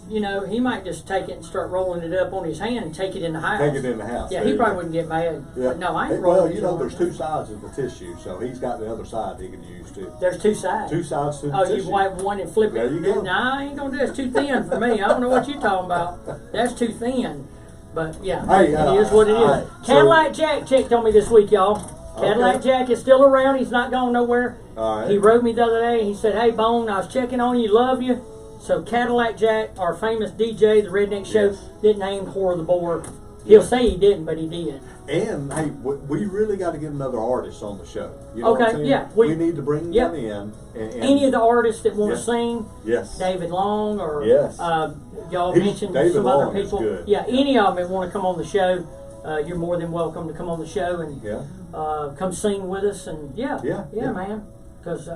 he might just take it and start rolling it up on his hand and take it in the house. Take it in the house. Yeah, he probably wouldn't get mad. Yeah. But no, I ain't rolling his yard. There's 2 sides of the tissue, so he's got the other side he can use too. There's 2 sides. 2 sides to the tissue. Oh, you wipe one and flip it. There you go. Nah, I ain't gonna do that. It's too thin for me. I don't know what you're talking about. That's too thin. But yeah, hey, it is what it is. Cadillac Jack checked on me this week, y'all. Cadillac Jack is still around. He's not going nowhere. All right. He wrote me the other day. He said, "Hey, Bone, I was checking on you. Love you." So Cadillac Jack, our famous DJ, the Redneck Show, didn't name Whore the Boar. He'll say he didn't, but he did. And hey, we really got to get another artist on the show. You know what I'm saying? Yeah. We need to bring them in. And any of the artists that want to sing, yes, David Long or y'all mentioned David some Long other people. Is good. Yeah, any of them that want to come on the show, you're more than welcome to come on the show and come sing with us. And man, because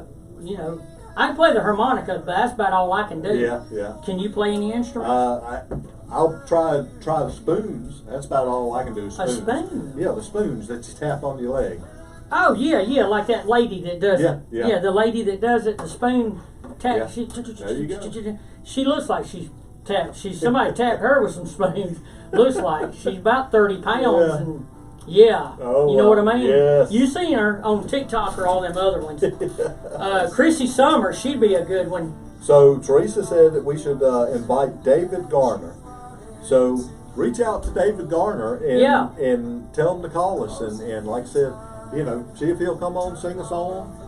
I can play the harmonica, but that's about all I can do. Yeah. Can you play any instrument? I'll try the spoons. That's about all I can do. Spoons. A spoon? Yeah, the spoons that you tap on your leg. Oh yeah, like that lady that does it. Yeah, the lady that does it. The spoon tap. Yeah. There you go. She looks like she's tapped. Somebody tapped her with some spoons. Looks like she's about 30 pounds and. Yeah, you know what I mean? Yes. You seen her on TikTok or all them other ones. Chrissy Summers, she'd be a good one. So Teresa said that we should invite David Garner. So reach out to David Garner and tell him to call us and like I said, see if he'll come on, sing a song.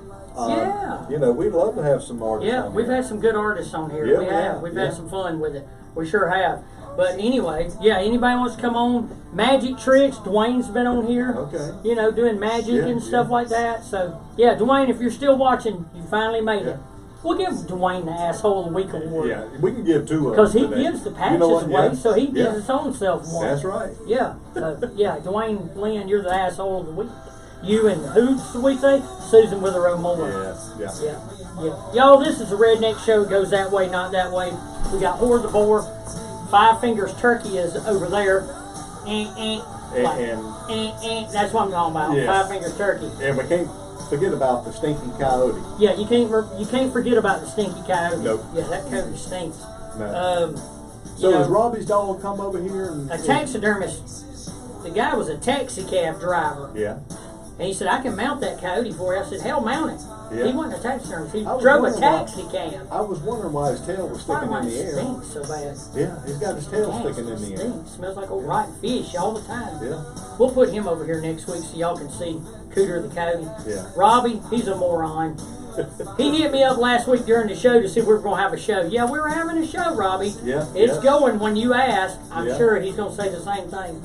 We'd love to have some artists on we've here. had some good artists on here. We've had some fun with it. We sure have. But anyway, anybody wants to come on, magic tricks, Dwayne's been on here. Okay. Doing magic and stuff like that. So, Dwayne, if you're still watching, you finally made it. We'll give Dwayne the Asshole of the Week award. Yeah, we can give 2 of them. Because he gives the patches away, so he gives his own self one. That's right. Yeah. So, Dwayne Lynn, you're the Asshole of the Week. You and who's we say? Susan Witherell Moore. Yes. Yeah. Y'all, this is the Redneck Show. It goes that way, not that way. We got Whore the Boar. 5 Fingers Turkey is over there. That's what I'm talking about. Yes. 5 Fingers Turkey. And we can't forget about the Stinky Coyote. Yeah, you can't forget about the Stinky Coyote. Nope. Yeah, that coyote stinks. No. So does Robbie's dog come over here and a taxidermist? The guy was a taxi cab driver. Yeah. And he said, "I can mount that coyote for you." I said, "Hell, mount it." Yeah. He wasn't a taxidermist. He drove a taxi cab. I was wondering why his tail was sticking in the air. It stinks so bad. Yeah, he's got his tail sticking in the air. Smells like old rotten fish all the time. Yeah. We'll put him over here next week so y'all can see Cooter the Coyote. Yeah. Robbie, he's a moron. He hit me up last week during the show to see if we were going to have a show. Yeah, we were having a show, Robbie. Yeah. It's going when you ask. I'm sure he's going to say the same thing.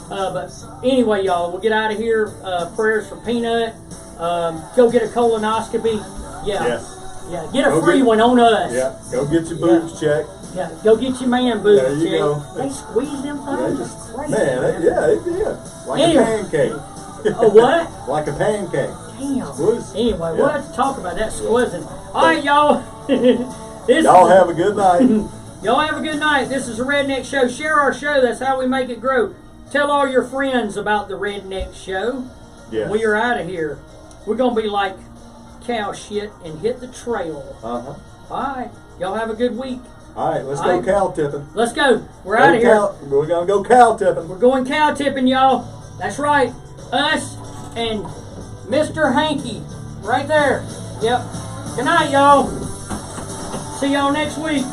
But anyway, y'all, we'll get out of here. Prayers for Peanut. Go get a colonoscopy. Yeah. Yes. Yeah, get a free one on us. Yeah, go get your boobs checked. Yeah, go get your man boobs checked. There you go. They squeeze them things. Crazy, man, it did. Like a pancake. A what? Like a pancake. Damn. Was, anyway, we'll have to talk about that squizzing. All right, y'all. Y'all have a good night. Y'all have a good night. This is the Redneck Show. Share our show. That's how we make it grow. Tell all your friends about the Redneck Show. Yes. We are out of here. We're going to be like cow shit and hit the trail. Uh-huh. All right. Y'all have a good week. All right, let's go cow tipping. Let's go. We're out of here. We're going to go cow tipping. We're going cow tipping, y'all. That's right. Us and Mr. Hanky. Right there. Yep. Good night, y'all. See y'all next week.